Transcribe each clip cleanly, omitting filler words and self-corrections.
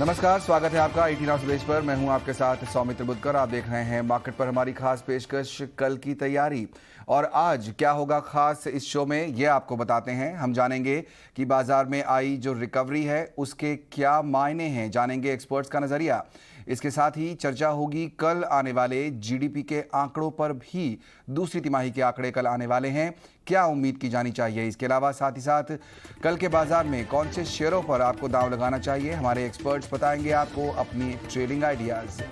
नमस्कार, स्वागत है आपका ईटी नाउ सुदेश पर। मैं हूं आपके साथ सौमित्र बुद्धकर। आप देख रहे हैं मार्केट पर हमारी खास पेशकश कल की तैयारी। और आज क्या होगा खास इस शो में, ये आपको बताते हैं। हम जानेंगे कि बाजार में आई जो रिकवरी है उसके क्या मायने हैं, जानेंगे एक्सपर्ट्स का नजरिया। इसके साथ ही चर्चा होगी कल आने वाले जीडीपी के आंकड़ों पर भी। दूसरी तिमाही के आंकड़े कल आने वाले हैं, क्या उम्मीद की जानी चाहिए। इसके अलावा साथ ही साथ कल के बाजार में कौन से शेयरों पर आपको दांव लगाना चाहिए, हमारे एक्सपर्ट्स बताएंगे आपको अपनी ट्रेडिंग आइडियाज।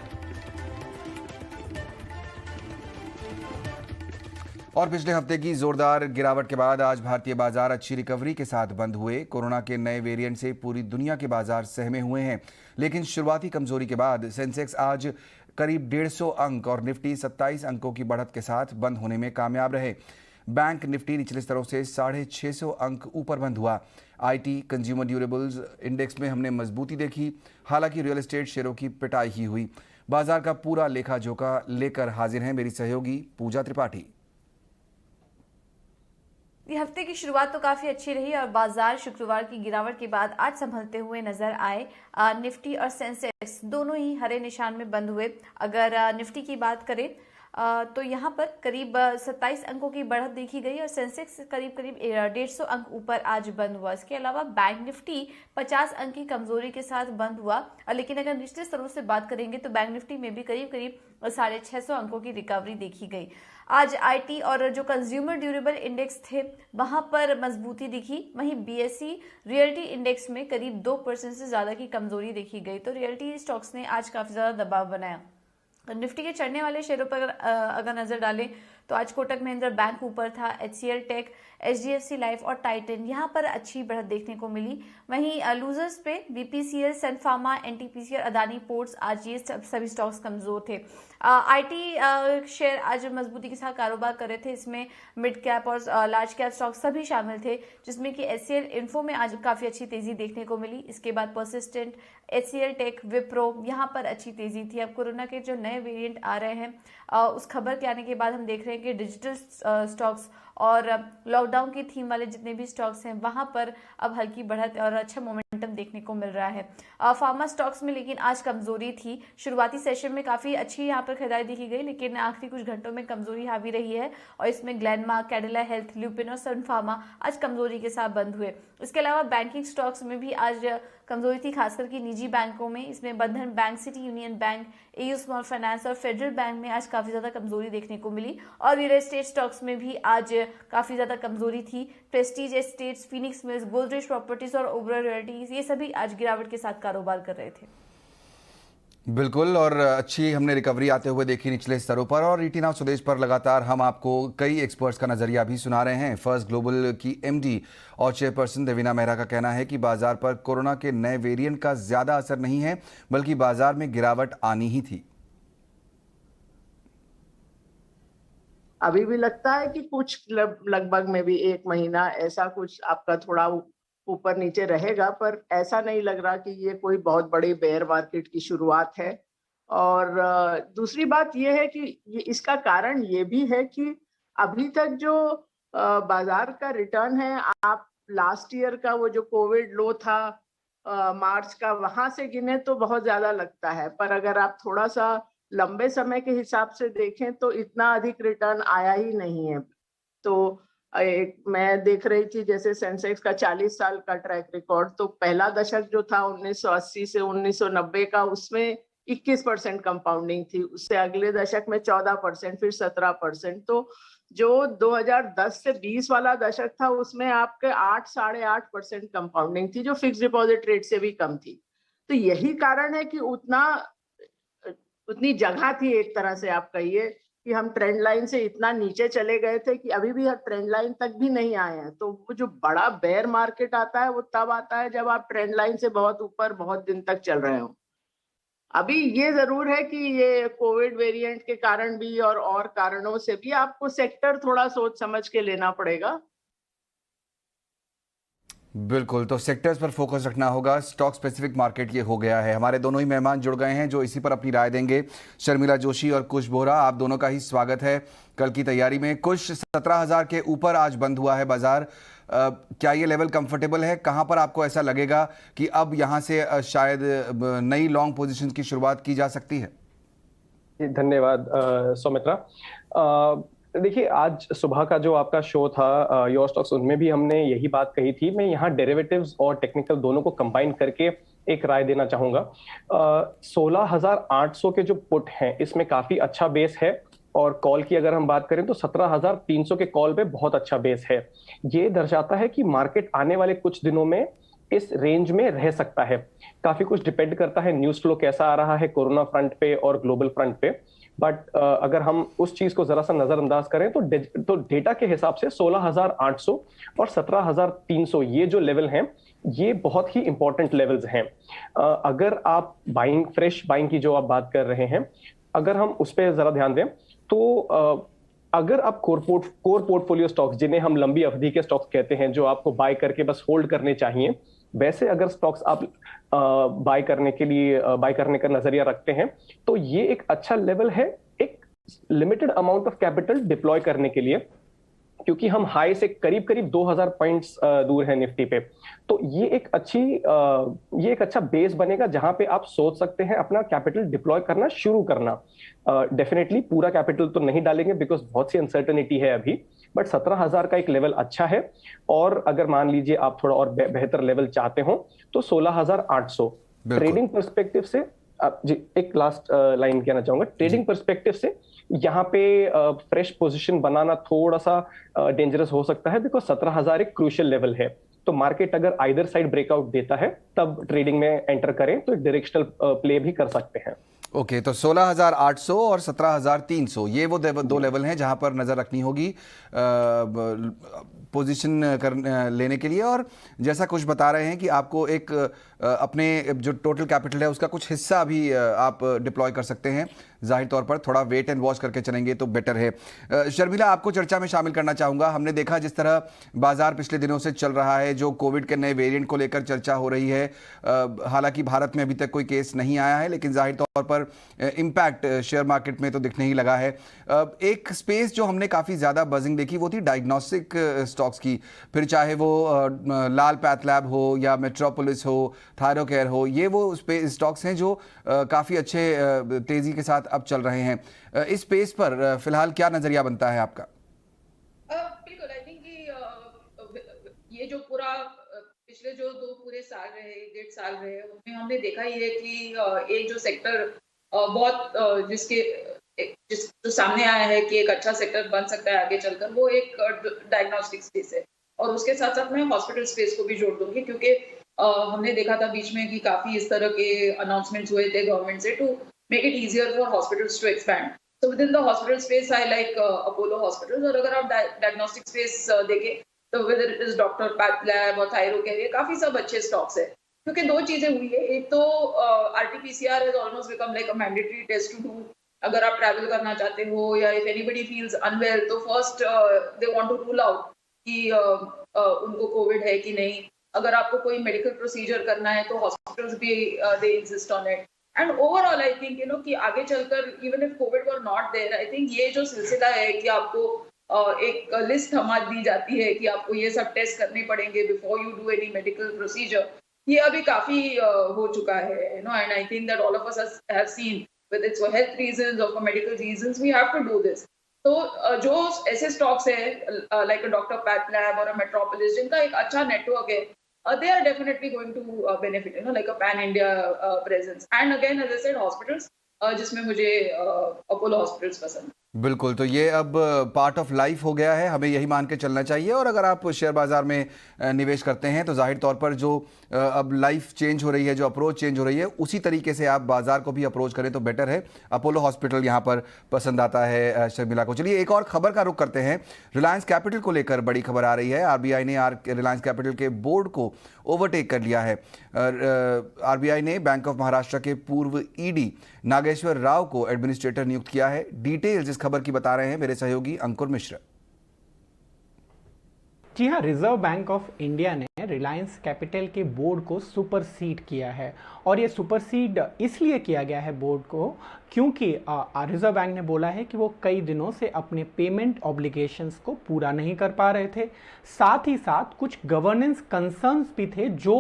और पिछले हफ्ते की जोरदार गिरावट के बाद आज भारतीय बाजार अच्छी रिकवरी के साथ बंद हुए। कोरोना के नए वेरिएंट से पूरी दुनिया के बाजार सहमे हुए हैं, लेकिन शुरुआती कमजोरी के बाद सेंसेक्स आज करीब 150 अंक और निफ्टी 27 अंकों की बढ़त के साथ बंद होने में कामयाब रहे। बैंक निफ्टी निचले स्तरों से 650 अंक ऊपर बंद हुआ। आईटी, कंज्यूमर ड्यूरेबल्स इंडेक्स में हमने मजबूती देखी, हालांकि रियल एस्टेट शेयरों की पिटाई ही हुई। बाजार का पूरा लेखा जोखा लेकर हाजिर हैं मेरी सहयोगी पूजा त्रिपाठी। ये हफ्ते की शुरुआत तो काफी अच्छी रही और बाजार शुक्रवार की गिरावट के बाद आज संभलते हुए नजर आए। निफ्टी और सेंसेक्स दोनों ही हरे निशान में बंद हुए। अगर निफ्टी की बात करें तो यहाँ पर करीब 27 अंकों की बढ़त देखी गई और सेंसेक्स करीब 150 अंक ऊपर आज बंद हुआ। इसके अलावा बैंक निफ्टी 50 अंक की कमजोरी के साथ बंद हुआ, लेकिन अगर निचले स्तरों से बात करेंगे तो बैंक निफ्टी में भी करीब 650 अंकों की रिकवरी देखी गई। आज आईटी और जो कंज्यूमर ड्यूरेबल इंडेक्स थे वहां पर मजबूती दिखी, वहीं बीएसई रियल्टी इंडेक्स में करीब 2% से ज्यादा की कमजोरी देखी गई। तो रियल्टी स्टॉक्स ने आज काफी ज्यादा दबाव बनाया। निफ्टी के चढ़ने वाले शेयरों पर अगर नजर डालें तो आज कोटक महिंद्रा बैंक ऊपर था, एचसीएल टेक, एचडीएफसी लाइफ और टाइटन यहाँ पर अच्छी बढ़त देखने को मिली। वहीं लूजर्स पे बीपीसीएल, सन फार्मा, एनटीपीसी और अदानी पोर्ट्स, आज ये सभी स्टॉक्स कमजोर थे। आईटी शेयर आज मजबूती के साथ कारोबार कर रहे थे। इसमें मिड कैप और लार्ज कैप स्टॉक सभी शामिल थे, जिसमें कि एचसीएल इन्फो में आज काफी अच्छी तेजी देखने को मिली। इसके बाद परसिस्टेंट, एचसीएल टेक, विप्रो यहाँ पर अच्छी तेजी थी। अब कोरोना के जो नए वेरिएंट आ रहे हैं उस खबर के आने के बाद हम देख रहे हैं कि डिजिटल स्टॉक्स और लॉकडाउन की थीम वाले जितने भी स्टॉक्स हैं वहां पर अब हल्की बढ़त और अच्छा मोमेंटम देखने को मिल रहा है। फार्मा स्टॉक्स में लेकिन आज कमजोरी थी। शुरुआती सेशन में काफी अच्छी यहाँ पर खरीदारी देखी गई, लेकिन आखिरी कुछ घंटों में कमजोरी हावी रही है और इसमें ग्लेनमार्क, कैडिला हेल्थ, ल्यूपिन और सन फार्मा आज कमजोरी के साथ बंद हुए। इसके अलावा बैंकिंग स्टॉक्स में भी आज कमजोरी थी, खासकर कि निजी बैंकों में। इसमें बंधन bank, city union bank, AU small finance और फेडरल बैंक में आज काफी ज्यादा कमजोरी देखने को मिली। और रियल एस्टेट स्टॉक्स में भी आज काफी ज्यादा कमजोरी थी। Prestige estates, Phoenix mills, Godrej properties और ओबरॉय रियल्टीज ये सभी आज गिरावट के साथ कारोबार कर रहे थे। बिल्कुल, और अच्छी हमने रिकवरी आते हुए देखी निचले स्तरों पर। और ईटी नाउ स्वदेश पर लगातार हम आपको कई एक्सपर्ट्स का नजरिया भी सुना रहे हैं। फर्स्ट ग्लोबल की एमडी और चेयरपर्सन देवीना मेहरा का कहना है कि बाजार पर कोरोना के नए वेरिएंट का ज्यादा असर नहीं है, बल्कि बाजार में गिरावट आनी ही थी। अभी भी लगता है कि कुछ लगभग में भी 1 महीना ऐसा कुछ आपका थोड़ा ऊपर नीचे रहेगा, पर ऐसा नहीं लग रहा कि ये कोई बहुत बड़ी बेयर मार्केट की शुरुआत है। और दूसरी बात ये है कि इसका कारण ये भी है कि अभी तक जो बाजार का रिटर्न है, आप लास्ट ईयर का वो जो कोविड लो था मार्च का, वहां से गिने तो बहुत ज्यादा लगता है, पर अगर आप थोड़ा सा लंबे समय के हिसाब से देखें तो इतना अधिक रिटर्न आया ही नहीं है। तो मैं देख रही थी जैसे सेंसेक्स का 40 साल का ट्रैक रिकॉर्ड, तो पहला दशक जो था 1980 से 1990 का, उसमें 21% कंपाउंडिंग थी। उससे अगले दशक में 14%, फिर 17%। तो जो 2010 से 20 वाला दशक था उसमें आपके 8, 8.5% कंपाउंडिंग थी, जो फिक्स डिपॉजिट रेट से भी कम थी। तो यही कारण है कि उतनी जगह थी, एक तरह से आप कहिए कि हम ट्रेंड लाइन से इतना नीचे चले गए थे कि अभी भी ट्रेंड लाइन तक भी नहीं आए हैं। तो वो जो बड़ा बेयर मार्केट आता है वो तब आता है जब आप ट्रेंड लाइन से बहुत ऊपर बहुत दिन तक चल रहे हो। अभी ये जरूर है कि ये कोविड वेरिएंट के कारण भी और कारणों से भी आपको सेक्टर थोड़ा सोच समझ के लेना पड़ेगा। बिल्कुल, तो सेक्टर्स पर फोकस रखना होगा, स्टॉक स्पेसिफिक मार्केट ये हो गया है। हमारे दोनों ही मेहमान जुड़ गए हैं जो इसी पर अपनी राय देंगे। शर्मिला जोशी और कुश बोहरा, आप दोनों का ही स्वागत है कल की तैयारी में। कुश, 17,000 के ऊपर आज बंद हुआ है बाजार। क्या ये लेवल कंफर्टेबल है? कहां पर आपको ऐसा लगेगा कि अब यहां से शायद नई लॉन्ग पोजीशन की शुरुआत की जा सकती है? जी, धन्यवाद सौमित्रा। देखिए, आज सुबह का जो आपका शो था योर स्टॉक्स, उनमें भी हमने यही बात कही थी। मैं यहाँ डेरिवेटिव्स और टेक्निकल दोनों को कंबाइन करके एक राय देना चाहूंगा। 16,800 के जो पुट हैं इसमें काफी अच्छा बेस है, और कॉल की अगर हम बात करें तो 17,300 के कॉल पे बहुत अच्छा बेस है। ये दर्शाता है कि मार्केट आने वाले कुछ दिनों में इस रेंज में रह सकता है। काफी कुछ डिपेंड करता है न्यूज फ्लो कैसा आ रहा है कोरोना फ्रंट पे और ग्लोबल फ्रंट पे। बट अगर हम उस चीज को जरा सा नजरअंदाज करें तो डेटा के हिसाब से 16,800 और 17,300 ये जो लेवल हैं ये बहुत ही इंपॉर्टेंट लेवल्स हैं। अगर आप फ्रेश बाइंग की जो आप बात कर रहे हैं, अगर हम उस पर जरा ध्यान दें तो अगर आप कोर पोर्टफोलियो स्टॉक्स, जिन्हें हम लंबी अवधि के स्टॉक्स कहते हैं, जो आपको बाय करके बस होल्ड करने चाहिए, वैसे अगर स्टॉक्स आप बाय करने का नजरिया रखते हैं तो ये एक अच्छा लेवल है एक limited amount of capital deploy करने के लिए, क्योंकि हम हाई से करीब करीब 2,000 पॉइंट्स दूर है निफ्टी पे। तो ये एक अच्छा बेस बनेगा जहां पे आप सोच सकते हैं अपना कैपिटल डिप्लॉय करना शुरू करना। डेफिनेटली पूरा कैपिटल तो नहीं डालेंगे बिकॉज बहुत सी अनसर्टेनिटी है अभी, बट 17,000 का एक लेवल अच्छा है। और अगर मान लीजिए आप थोड़ा और बेहतर लेवल चाहते हो तो 16,800 ट्रेडिंग पर्सपेक्टिव से। जी, एक लास्ट लाइन कहना चाहूंगा। ट्रेडिंग पर्सपेक्टिव से यहाँ पे फ्रेश पोजीशन बनाना थोड़ा सा डेंजरस हो सकता है, बिकॉज 17,000 एक क्रूशियल लेवल है। तो मार्केट अगर आइदर साइड ब्रेकआउट देता है तब ट्रेडिंग में एंटर करें, तो एक डायरेक्शनल प्ले भी कर सकते हैं। ओके, तो 16,800 और 17,300 ये वो दो लेवल हैं जहां पर नज़र रखनी होगी पोजीशन लेने के लिए। और जैसा कुछ बता रहे हैं कि आपको एक अपने जो टोटल कैपिटल है उसका कुछ हिस्सा भी आप डिप्लॉय कर सकते हैं। जाहिर तौर पर थोड़ा वेट एंड वॉच करके चलेंगे तो बेटर है। शर्मिला, आपको चर्चा में शामिल करना चाहूँगा। हमने देखा जिस तरह बाजार पिछले दिनों से चल रहा है, जो कोविड के नए वेरिएंट को लेकर चर्चा हो रही है। हालांकि भारत में अभी तक कोई केस नहीं आया है, लेकिन जाहिर तौर पर इम्पैक्ट शेयर मार्केट में तो दिखने ही लगा है। एक स्पेस जो हमने काफ़ी ज़्यादा बजिंग देखी वो थी डायग्नोस्टिक स्टॉक्स की, फिर चाहे वो लाल पैथलैब हो या मेट्रोपोलिस हो, थायरोकेयर हो, ये वो स्टॉक्स हैं जो काफ़ी अच्छे तेज़ी के साथ अब चल रहे हैं। इस स्पेस पर फिलहाल क्या नज़रिया बनता है आपका? बिल्कुल, आई थिंक कि ये जो पूरा पिछले जो दो पूरे साल रहे, 1.5 साल रहे, उनमें हमने देखा ही है कि एक जो सेक्टर बहुत जो सामने आया है कि एक अच्छा सेक्टर बन सकता है आगे चलकर, वो एक डायग्नोस्टिक स्पेस है। और उसके साथ साथ मैं हॉस्पिटल स्पेस को भी जोड़ दूंगी, क्योंकि हमने देखा था बीच में कि काफी इस तरह के अनाउंसमेंट्स हुए थे गवर्नमेंट से to make it easier for hospitals to expand. So within the hospital space I like Apollo hospitals. और अगर आप डायग्नोस्टिक स्पेस देखें तो whether it is doctor pathlab और थायरोकेयर, ये काफी सब अच्छे स्टॉक्स है, क्योंकि दो चीजें हुई है। एक तो RTPCR has almost become like a mandatory test to do अगर आप ट्रैवल करना चाहते हो, या इफ एनीबडी फील्स अनवेल तो first they want to rule out कि उनको कोविड है कि नहीं। अगर आपको कोई मेडिकल प्रोसीजर करना है तो हॉस्पिटल्स भी they insist on it. And overall I think कि आगे चलकर even if COVID were not there, I think ये जो सिलसिला है कि आपको एक लिस्ट थमा दी जाती है कि आपको ये सब टेस्ट करने पड़ेंगे before you do any medical procedure, ये अभी काफी हो चुका है, and I think that all of us have seen whether it's for health reasons or for medical reasons, we have to do this. तो जो ऐसे स्टॉक्स है like a Dr. PathLab और a Metropolis, जिनका एक अच्छा नेटवर्क है, they are definitely going to benefit, like a pan India presence. And again, as I said, hospitals, जिसमें मुझे अपोलो हॉस्पिटल्स पसंद। बिल्कुल, तो ये अब पार्ट ऑफ लाइफ हो गया है, हमें यही मान के चलना चाहिए। और अगर आप शेयर बाजार में निवेश करते हैं तो जाहिर तौर पर जो अब लाइफ चेंज हो रही है, जो अप्रोच चेंज हो रही है, उसी तरीके से आप बाजार को भी अप्रोच करें तो बेटर है। अपोलो हॉस्पिटल यहाँ पर पसंद आता है शर्मिला को। चलिए एक और खबर का रुख करते हैं। रिलायंस कैपिटल को लेकर बड़ी खबर आ रही है। आरबीआई ने रिलायंस कैपिटल के बोर्ड को ओवरटेक कर लिया है। आरबीआई ने बैंक ऑफ महाराष्ट्र के पूर्व ईडी नागेश्वर राव को एडमिनिस्ट्रेटर नियुक्त किया है। डिटेल्स इस खबर की बता रहे हैं मेरे सहयोगी अंकुर मिश्र। जी हाँ, रिजर्व बैंक ऑफ इंडिया ने रिलायंस कैपिटल के बोर्ड को सुपरसीड किया है और ये सुपरसीड इसलिए किया गया है बोर्ड को क्योंकि रिजर्व बैंक ने बोला है कि वो कई दिनों से अपने पेमेंट ऑब्लिगेशंस को पूरा नहीं कर पा रहे थे। साथ ही साथ कुछ गवर्नेंस कंसर्न्स भी थे जो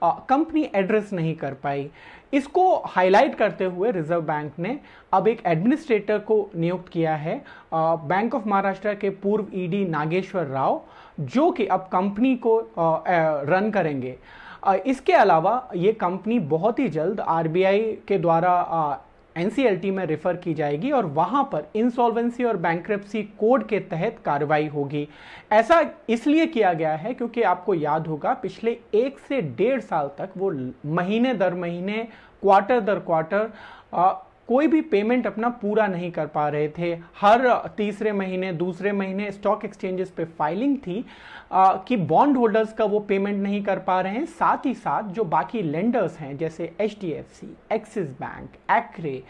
कंपनी एड्रेस नहीं कर पाई। इसको हाईलाइट करते हुए रिजर्व बैंक ने अब एक एडमिनिस्ट्रेटर को नियुक्त किया है, बैंक ऑफ महाराष्ट्र के पूर्व ईडी नागेश्वर राव, जो कि अब कंपनी को रन करेंगे। इसके अलावा ये कंपनी बहुत ही जल्द आरबीआई के द्वारा एनसीएलटी में रेफर की जाएगी और वहां पर इंसॉल्वेंसी और बैंक्रप्सी कोड के तहत कार्रवाई होगी। ऐसा इसलिए किया गया है क्योंकि आपको याद होगा पिछले 1 से 1.5 साल तक वो महीने दर महीने, क्वार्टर दर क्वार्टर कोई भी पेमेंट अपना पूरा नहीं कर पा रहे थे। हर तीसरे महीने, दूसरे महीने स्टॉक एक्सचेंजेस पे फाइलिंग थी कि बॉन्ड होल्डर्स का वो पेमेंट नहीं कर पा रहे हैं। साथ ही साथ जो बाकी लेंडर्स हैं जैसे एचडीएफसी, एक्सिस बैंक, एक्रे,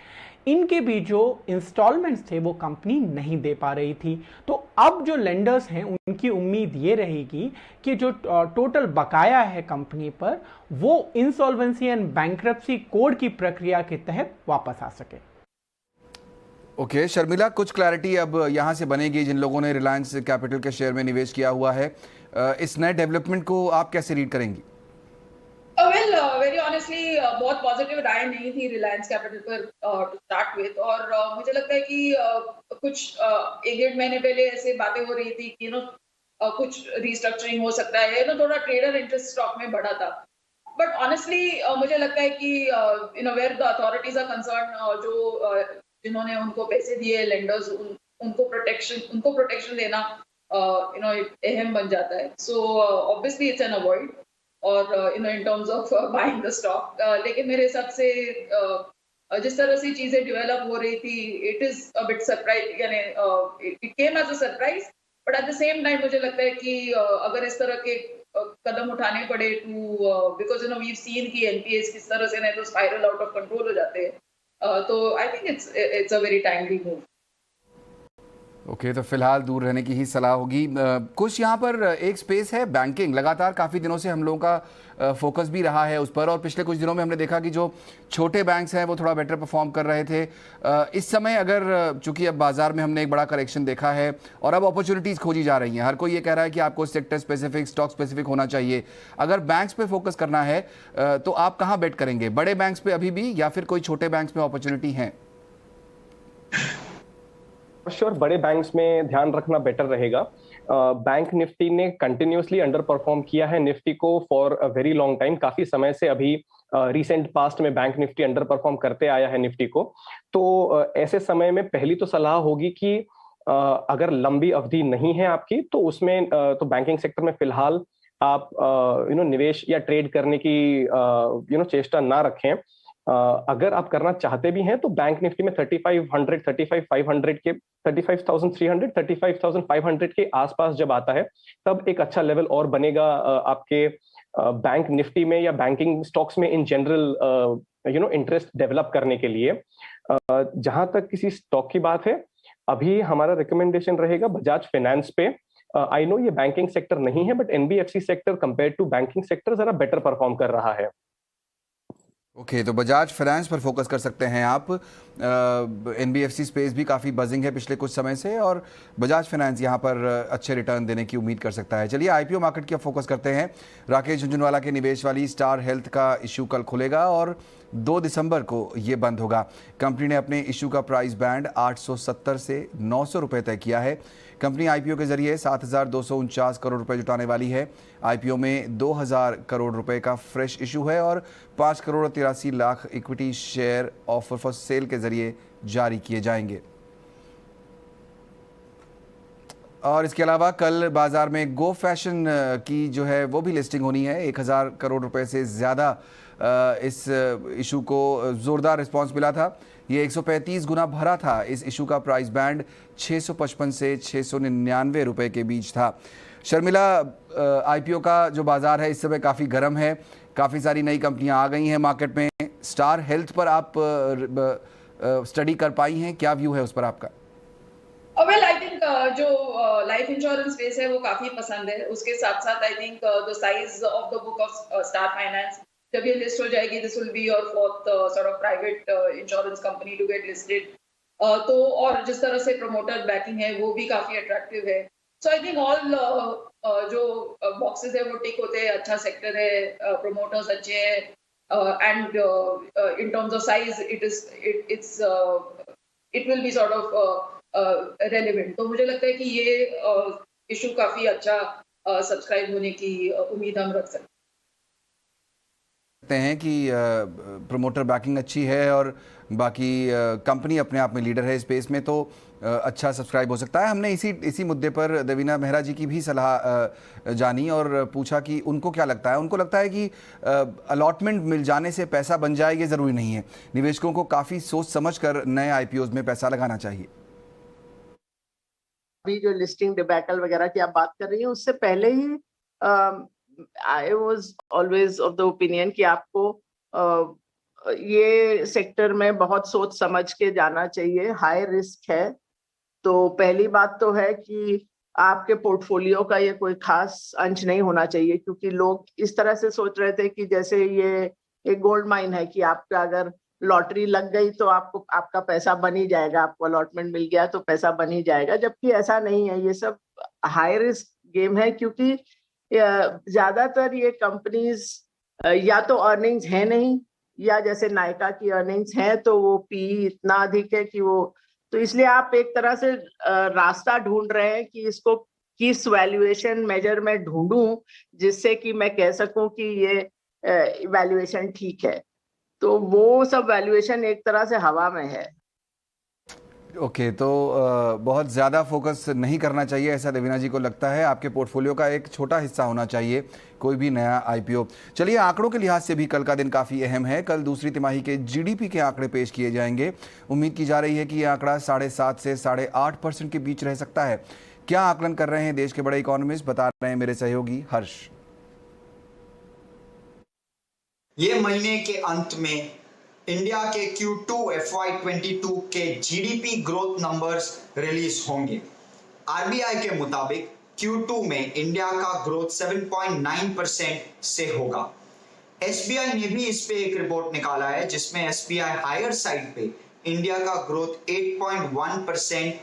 इनके भी जो इंस्टॉलमेंट्स थे वो कंपनी नहीं दे पा रही थी। तो अब जो लेंडर्स हैं उनकी उम्मीद ये रहेगी कि जो टोटल बकाया है कंपनी पर वो इंसॉल्वेंसी एंड बैंक्रप्सी कोड की प्रक्रिया के तहत वापस आ सके। ओके शर्मिला, कुछ क्लैरिटी अब यहाँ से बनेगी जिन लोगों ने रिलायंस कैपिटल के शेयर में निवेश किया हुआ है। इस नए डेवलपमेंट को आप कैसे रीड करेंगी? वेल वेरी ऑनेस्टली बहुत पॉजिटिव राय नहीं थी रिलायंस कैपिटल पर टू स्टार्ट विद, और मुझे लगता है कि कुछ 1-1.5 महीने पहले ऐसे बातें हो रही थी कि कुछ रिस्ट्रक्चरिंग हो सकता है, थोड़ा ट्रेडर इंटरेस्ट स्टॉक में बढ़ा था। बट ऑनेस्टली मुझे लगता है कि where the authorities are concern, जो जिन्होंने उनको पैसे दिए लेंडर्स, उनको प्रोटेक्शन देना अहम बन जाता है। So obviously it's an avoid और in terms of buying the stock, लेकिन मेरे हिसाब से जिस तरह से चीजें डेवलप हो रही थी, it is a bit surprise, यानी it came as a surprise, but at the same time मुझे लगता है कि अगर इस तरह के कदम उठाने पड़े because we've seen कि NPAs किस तरह से नहीं तो spiral out of control हो जाते हैं, तो I think it's a very timely move. Okay तो फिलहाल दूर रहने की ही सलाह होगी। कुछ यहाँ पर एक स्पेस है बैंकिंग, लगातार काफ़ी दिनों से हम लोगों का फोकस भी रहा है उस पर, और पिछले कुछ दिनों में हमने देखा कि जो छोटे बैंक्स हैं वो थोड़ा बेटर परफॉर्म कर रहे थे। इस समय अगर चूंकि अब बाजार में हमने एक बड़ा करेक्शन देखा है और अब अपॉर्चुनिटीज़ खोजी जा रही हैं, हर कोई ये कह रहा है कि आपको सेक्टर स्पेसिफिक, स्टॉक स्पेसिफिक होना चाहिए। अगर बैंक्स पे फोकस करना है तो आप कहाँ बेट करेंगे? बड़े बैंक्स पे अभी भी या फिर कोई छोटे बैंक्स में अपॉर्चुनिटी है? श्योर, बड़े बैंक्स में ध्यान रखना बेटर रहेगा। बैंक निफ्टी ने कंटिन्यूसली अंडर परफॉर्म किया है निफ्टी को for a very long time, काफी समय से। अभी रिसेंट पास्ट में बैंक निफ्टी अंडर परफॉर्म करते आया है निफ्टी को। तो ऐसे समय में पहली तो सलाह होगी कि अगर लंबी अवधि नहीं है आपकी तो उसमें तो बैंकिंग सेक्टर में फिलहाल आप निवेश या ट्रेड करने की चेष्टा ना रखें। अगर आप करना चाहते भी हैं तो बैंक निफ्टी में 3500, 35,500 के 35,300, 35,500 के आसपास जब आता है तब एक अच्छा लेवल और बनेगा आपके बैंक निफ्टी में या बैंकिंग स्टॉक्स में इन जनरल इंटरेस्ट डेवलप करने के लिए। जहां तक किसी स्टॉक की बात है, अभी हमारा रिकमेंडेशन रहेगा बजाज फाइनेंस पे। आई नो ये बैंकिंग सेक्टर नहीं है but NBFC sector compare to banking sector जरा बेटर परफॉर्म कर रहा है। ओके तो बजाज फाइनेंस पर फोकस कर सकते हैं आप। एनबीएफसी स्पेस भी काफ़ी बजिंग है पिछले कुछ समय से और बजाज फाइनेंस यहाँ पर अच्छे रिटर्न देने की उम्मीद कर सकता है। चलिए आईपीओ मार्केट की अब फोकस करते हैं। राकेश झुंझुनवाला के निवेश वाली स्टार हेल्थ का इशू कल खुलेगा और 2 दिसंबर को ये बंद होगा। कंपनी ने अपने इशू का प्राइस बैंड 870 से 900 रुपये तय किया है। कंपनी आईपीओ के जरिए 7,249 करोड़ रुपए जुटाने वाली है। आईपीओ में 2,000 करोड़ रुपए का फ्रेश इशू है और 5 crore 83 lakh equity share offer for sale के जरिए जारी किए जाएंगे। और इसके अलावा कल बाजार में गो फैशन की जो है वो भी लिस्टिंग होनी है। 1,000 करोड़ रुपए से ज़्यादा इस इशू को ज़ोरदार रिस्पांस मिला था। ये 135 गुना भरा था। इस इशू का प्राइस बैंड 655 से 699 रुपए के बीच था। शर्मिला, आईपीओ का जो बाजार है इस समय काफ़ी गर्म है, काफ़ी सारी नई कंपनियां आ गई हैं मार्केट में। स्टार हेल्थ पर आप स्टडी कर पाई हैं, क्या व्यू है उस पर आपका? वेल आई थिंक जो लाइफ इंश्योरेंस स्पेस है वो काफी पसंद है। उसके साथ साथ I think the size of the book of star finance, जब ये लिस्ट हो जाएगी, this will be your fourth sort of private insurance company to get listed. तो और जिस तरह से प्रमोटर बैकिंग है वो भी काफी अट्रैक्टिव है। सो आई थिंक ऑल जो बॉक्सेस है वो टिक होते हैं। अच्छा सेक्टर है, प्रमोटर्स अच्छे हैं, and in terms of size it will be sort of relevant. तो मुझे लगता है कि ये इशू काफी अच्छा सब्सक्राइब होने की उम्मीद हम रख सकते हैं कि प्रमोटर बैकिंग अच्छी है और बाकी कंपनी अपने आप में लीडर है स्पेस में, तो अच्छा सब्सक्राइब हो सकता है। हमने इसी मुद्दे पर देवीना मेहरा जी की भी सलाह जानी और पूछा कि उनको क्या लगता है। उनको लगता है कि अलॉटमेंट मिल जाने से पैसा बन जाए ये ज़रूरी नहीं है। निवेशकों को काफ़ी सोच समझ कर नए आईपीओज में पैसा लगाना चाहिए। अभी जो लिस्टिंग डिबैकल वगैरह की आप बात कर रही हैं, उससे पहले ही I was always of the opinion कि आपको ये सेक्टर में बहुत सोच समझ के जाना चाहिए। हाई रिस्क है, तो पहली बात तो है कि आपके पोर्टफोलियो का ये कोई खास अंश नहीं होना चाहिए, क्योंकि लोग इस तरह से सोच रहे थे कि जैसे ये एक गोल्ड माइन है कि आपका अगर लॉटरी लग गई तो आपको आपका पैसा बन ही जाएगा, आपको अलॉटमेंट मिल गया तो पैसा बन ही जाएगा, जबकि ऐसा नहीं है। ये सब हाई रिस्क गेम है, क्योंकि ज्यादातर ये कंपनीज या तो अर्निंग्स है नहीं, या जैसे नायका की अर्निंग्स है तो वो पी इतना अधिक है कि वो, तो इसलिए आप एक तरह से रास्ता ढूंढ रहे हैं कि इसको किस वैल्यूएशन मेजर में ढूंढूं जिससे कि मैं कह सकूं कि ये वैल्यूएशन ठीक है। तो वो सब वैल्यूएशन एक तरह से हवा में है। ओके, तो बहुत ज़्यादा फोकस नहीं करना चाहिए ऐसा देवीना जी को लगता है। आपके पोर्टफोलियो का एक छोटा हिस्सा होना चाहिए कोई भी नया आईपीओ। चलिए, आंकड़ों के लिहाज से भी कल का दिन काफ़ी अहम है। कल दूसरी तिमाही के जीडीपी के आंकड़े पेश किए जाएंगे। उम्मीद की जा रही है कि यह आंकड़ा 7.5 से 8.5% के बीच रह सकता है। क्या आकलन कर रहे हैं देश के बड़े इकोनॉमिस्ट, बता रहे हैं मेरे सहयोगी हर्ष। ये महीने के अंत में इंडिया के Q2 FY22 के जीडीपी ग्रोथ नंबर्स रिलीज होंगे। आरबीआई के मुताबिक Q2 में इंडिया का ग्रोथ 7.9% से होगा। एसबीआई ने भी इस पे एक रिपोर्ट निकाला है जिसमें एसबीआई हायर साइड पे इंडिया का ग्रोथ 8.1%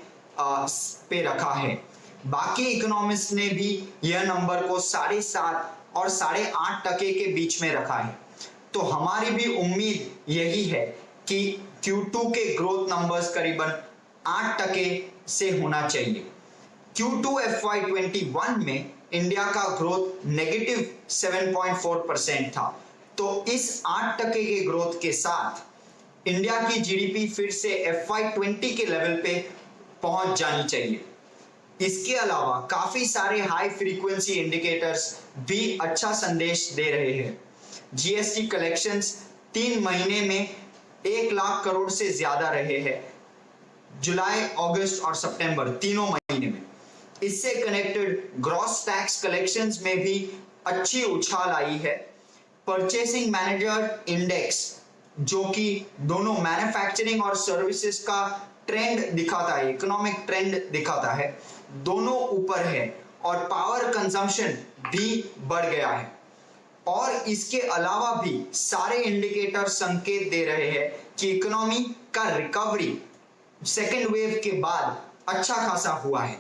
पे रखा है। बाकी इकोनॉमिस्ट ने भी यह नंबर को 7.5 और 8.5% के बीच में रखा है। तो हमारी भी उम्मीद यही है कि Q2 के ग्रोथ नंबर्स करीबन 8% से होना चाहिए। Q2 FY21 में इंडिया का ग्रोथ नेगेटिव 7.4% था। तो इस 8% के ग्रोथ के साथ इंडिया की जीडीपी फिर से FY20 के लेवल पे पहुंच जानी चाहिए। इसके अलावा काफी सारे हाई फ्रीक्वेंसी इंडिकेटर्स भी अच्छा संदेश दे रहे हैं। जीएसटी कलेक्शंस 3 महीने में 1 लाख करोड़ से ज्यादा रहे हैं, जुलाई, अगस्त और सितंबर तीनों महीने में। इससे कनेक्टेड ग्रॉस टैक्स कलेक्शंस में भी अच्छी उछाल आई है। परचेसिंग मैनेजर इंडेक्स, जो कि दोनों मैन्युफैक्चरिंग और सर्विसेज का ट्रेंड दिखाता है, इकोनॉमिक ट्रेंड दिखाता है, दोनों ऊपर है और पावर कंजम्पशन भी बढ़ गया है। और इसके अलावा भी सारे इंडिकेटर संकेत दे रहे हैं कि इकोनॉमी का रिकवरी सेकेंड वेव के बाद अच्छा खासा हुआ है।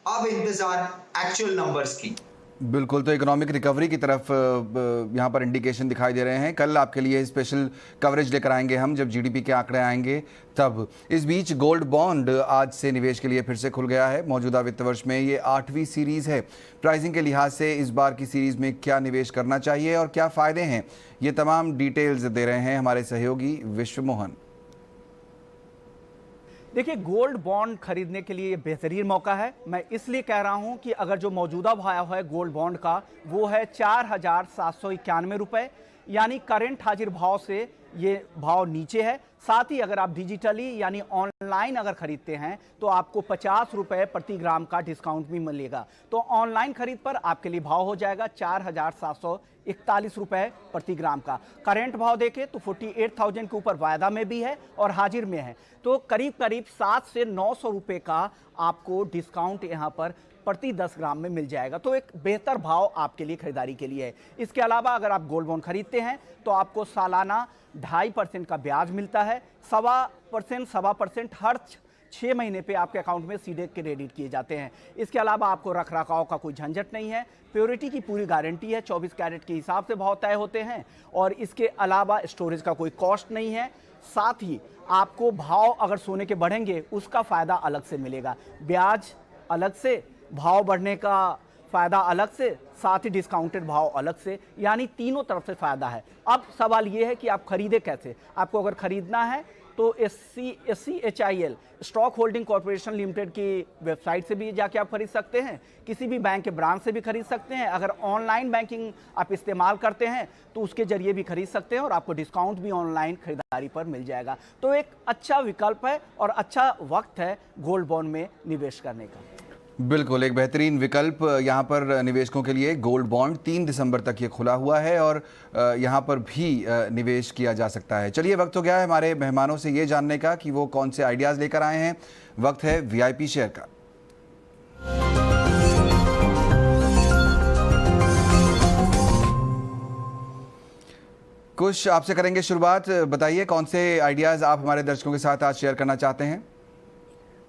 अब इंतजार एक्चुअल नंबर्स की। बिल्कुल, तो इकोनॉमिक रिकवरी की तरफ यहाँ पर इंडिकेशन दिखाई दे रहे हैं। कल आपके लिए स्पेशल कवरेज लेकर आएंगे हम जब जीडीपी के आंकड़े आएंगे तब। इस बीच गोल्ड बॉन्ड आज से निवेश के लिए फिर से खुल गया है। मौजूदा वित्त वर्ष में ये 8वीं सीरीज है। प्राइसिंग के लिहाज से इस बार की सीरीज में क्या निवेश करना चाहिए और क्या फ़ायदे हैं, ये तमाम डिटेल्स दे रहे हैं हमारे सहयोगी विश्व मोहन। देखिए, गोल्ड बॉन्ड खरीदने के लिए बेहतरीन मौका है। मैं इसलिए कह रहा हूं कि अगर जो मौजूदा भाव है गोल्ड बॉन्ड का वो है 4,791 रुपये, यानी करेंट हाजिर भाव से ये भाव नीचे है। साथ ही अगर आप डिजिटली यानी ऑनलाइन अगर खरीदते हैं तो आपको 50 रुपए प्रति ग्राम का डिस्काउंट भी मिलेगा। तो ऑनलाइन खरीद पर आपके लिए भाव हो जाएगा 4,741 रुपए प्रति ग्राम का। करेंट भाव देखें तो 48,000 के ऊपर वायदा में भी है और हाजिर में है। तो करीब करीब 7 से 900 रुपए का आपको डिस्काउंट यहाँ पर प्रति 10 ग्राम में मिल जाएगा। तो एक बेहतर भाव आपके लिए खरीदारी के लिए है। इसके अलावा अगर आप गोल्ड बॉन्ड खरीदते हैं तो आपको सालाना 2.5% का ब्याज मिलता है। 1.25% हर 6 महीने पे आपके अकाउंट में सीधे क्रेडिट किए जाते हैं। इसके अलावा आपको रख रखाव का कोई झंझट नहीं है। प्योरिटी की पूरी गारंटी है। 24 कैरेट के हिसाब से भाव तय होते हैं और इसके अलावा स्टोरेज का कोई कॉस्ट नहीं है। साथ ही आपको भाव अगर सोने के बढ़ेंगे उसका फ़ायदा अलग से मिलेगा, ब्याज अलग से, भाव बढ़ने का फ़ायदा अलग से, साथ ही डिस्काउंटेड भाव अलग से, यानी तीनों तरफ से फ़ायदा है। अब सवाल ये है कि आप खरीदे कैसे। आपको अगर खरीदना है तो SCHIL stock holding corporation limited की वेबसाइट से भी जाके आप खरीद सकते हैं, किसी भी बैंक के ब्रांच से भी खरीद सकते हैं। अगर ऑनलाइन बैंकिंग आप इस्तेमाल करते हैं तो उसके जरिए भी खरीद सकते हैं और आपको डिस्काउंट भी ऑनलाइन खरीदारी पर मिल जाएगा। तो एक अच्छा विकल्प है और अच्छा वक्त है गोल्ड बॉन्ड में निवेश करने का। बिल्कुल, एक बेहतरीन विकल्प यहाँ पर निवेशकों के लिए गोल्ड बॉन्ड 3 दिसंबर तक ये खुला हुआ है और यहाँ पर भी निवेश किया जा सकता है। चलिए, वक्त हो गया है हमारे मेहमानों से ये जानने का कि वो कौन से आइडियाज़ लेकर आए हैं। वक्त है VIP शेयर का। कुछ आपसे करेंगे शुरुआत। बताइए कौन से आइडियाज़ आप हमारे दर्शकों के साथ आज शेयर करना चाहते हैं।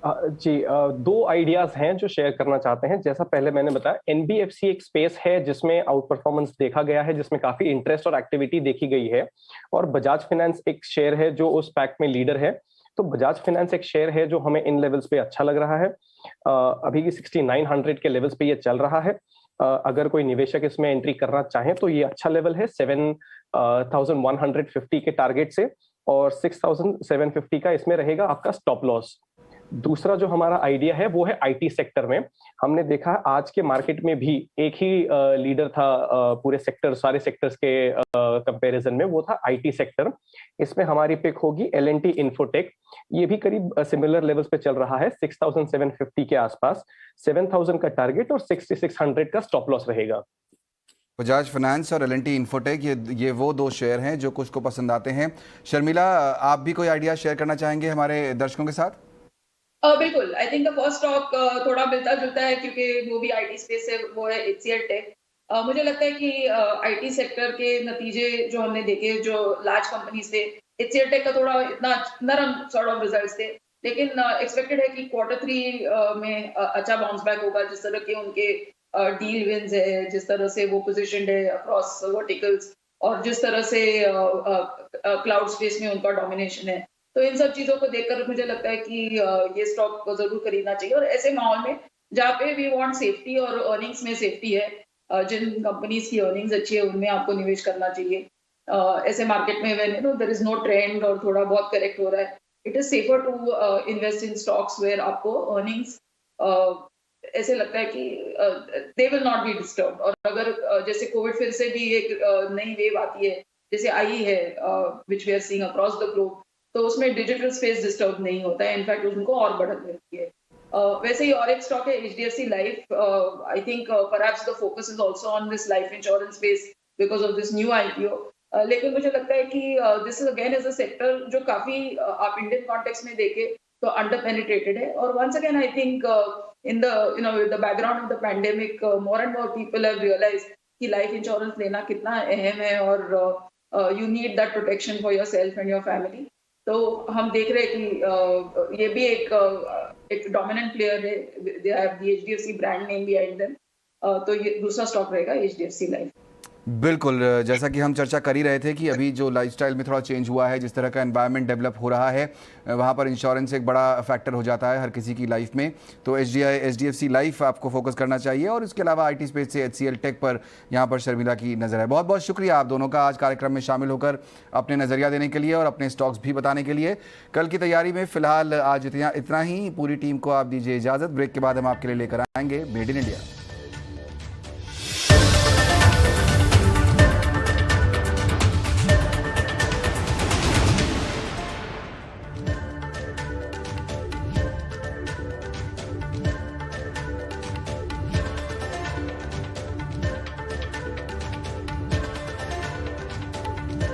जी, 2 आइडियाज हैं जो शेयर करना चाहते हैं। जैसा पहले मैंने बताया, NBFC एक स्पेस है जिसमें आउट परफॉर्मेंस देखा गया है, जिसमें काफी इंटरेस्ट और एक्टिविटी देखी गई है। और बजाज फाइनेंस एक शेयर है जो उस पैक में लीडर है। तो बजाज फाइनेंस एक शेयर है जो हमें इन लेवल्स पे अच्छा लग रहा है। अभी की 6900 के लेवल्स पे ये चल रहा है। अगर कोई निवेशक इसमें एंट्री करना चाहे तो ये अच्छा लेवल है 7150 के टारगेट से, और 6750 का इसमें रहेगा आपका स्टॉप लॉस। दूसरा जो हमारा आइडिया है वो है IT सेक्टर में। हमने देखा आज के मार्केट में भी एक ही लीडर था पूरे सेक्टर, सारे सेक्टर्स के कंपैरिजन में, वो था IT सेक्टर। इसमें हमारी पिक होगी L&T इन्फोटेक। ये भी करीब सिमिलर लेवल्स पे चल रहा है, 6750 के आसपास, 7000 का टारगेट और 6600 का स्टॉप लॉस रहेगा। बजाज फाइनेंस और L&T इन्फोटेक ये वो 2 शेयर हैं जो कुछ को पसंद आते हैं। शर्मिला, आप भी कोई आइडिया शेयर करना चाहेंगे हमारे दर्शकों के साथ? बिल्कुल, आई थिंक द फर्स्ट स्टॉक थोड़ा मिलता जुलता है क्योंकि वो भी IT स्पेस है, वो है HCL टेक। मुझे लगता है कि IT सेक्टर के नतीजे जो हमने देखे, जो लार्ज कंपनीज थे, HCL टेक का थोड़ा इतना नरम सॉर्ट ऑफ रिजल्ट्स थे, लेकिन एक्सपेक्टेड है कि Q3 में अच्छा बाउंस बैक होगा। जिस तरह के उनके डील विंस है, जिस तरह से वो पोजीशनड है अक्रॉस वर्टिकल्स, और जिस तरह से क्लाउड स्पेस में उनका डोमिनेशन है, तो इन सब चीजों को देखकर मुझे लगता है कि ये स्टॉक को जरूर खरीदना चाहिए। और ऐसे माहौल में जहाँ पे वी वांट सेफ्टी और अर्निंग्स में सेफ्टी है, जिन कंपनीज की अर्निंग्स अच्छी है उनमें आपको निवेश करना चाहिए। ऐसे मार्केट में when there is no trend और थोड़ा बहुत करेक्ट हो रहा है, it is safer to invest in stocks where आपको अर्निंग्स ऐसे लगता है कि they will not be disturb. और अगर जैसे कोविड फिर से भी एक नई वेव आती है जैसे आई है, which we are seeing across the globe, तो उसमें डिजिटल स्पेस डिस्टर्ब नहीं होता है, इनफैक्ट उनको और बढ़त मिलती है। वैसे ही और एक स्टॉक है HDFC लाइफ। I think perhaps the focus is also on this life insurance space because of this new IPO। लेकिन मुझे लगता है कि this is again as a sector जो काफी आप इंडियन कॉन्टेक्स्ट में देखे तो अंडर पेनिट्रेटेड है। और once again I think in the with the background of the pandemic more and more people have realised कि लाइफ इंश्योरेंस लेना कितना अहम है और you need that protection for yourself and your family. तो हम देख रहे हैं कि ये भी एक डोमिनेंट प्लेयर है, they have the HDFC brand name behind them. तो ये दूसरा स्टॉक रहेगा HDFC लाइफ। बिल्कुल, जैसा कि हम चर्चा कर ही रहे थे कि अभी जो लाइफस्टाइल में थोड़ा चेंज हुआ है, जिस तरह का एनवायरनमेंट डेवलप हो रहा है, वहाँ पर इंश्योरेंस एक बड़ा फैक्टर हो जाता है हर किसी की लाइफ में। तो HDFC लाइफ आपको फोकस करना चाहिए। और इसके अलावा IT स्पेस से HCL टेक पर यहाँ पर शर्मिला की नज़र है। बहुत बहुत शुक्रिया आप दोनों का आज कार्यक्रम में शामिल होकर अपने नज़रिया देने के लिए और अपने स्टॉक्स भी बताने के लिए। कल की तैयारी में फ़िलहाल आज इतना ही। पूरी टीम को आप दीजिए इजाज़त। ब्रेक के बाद हम आपके लिए लेकर आएंगे मेड इन इंडिया।